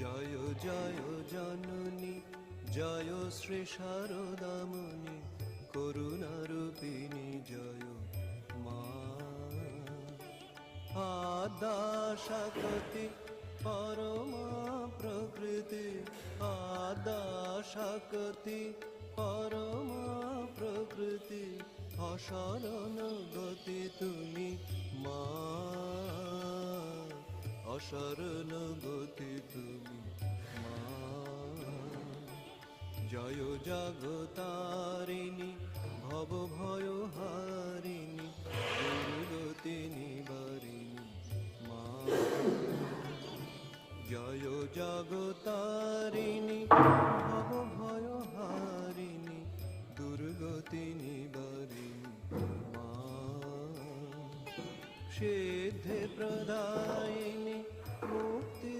জয় জয় জননী জয় শ্রী শারদামণি করুণারূপিণী জয় মা। আদ্যা শক্তি পরমা প্রকৃতি, আদ্যা শক্তি পরমা প্রকৃতি, অশরণ গতি তুমি মা, অশরণ গতি তুমি মা। জয় জগতারিণী ভব ভয় হারিণী দুর্গতি নিবারিণী মা। জয় জগতারিণী ভব ভয় হারিণী দুর্গতি নিবারিণী মা। সিদ্ধি প্রদায়িনী মুক্তি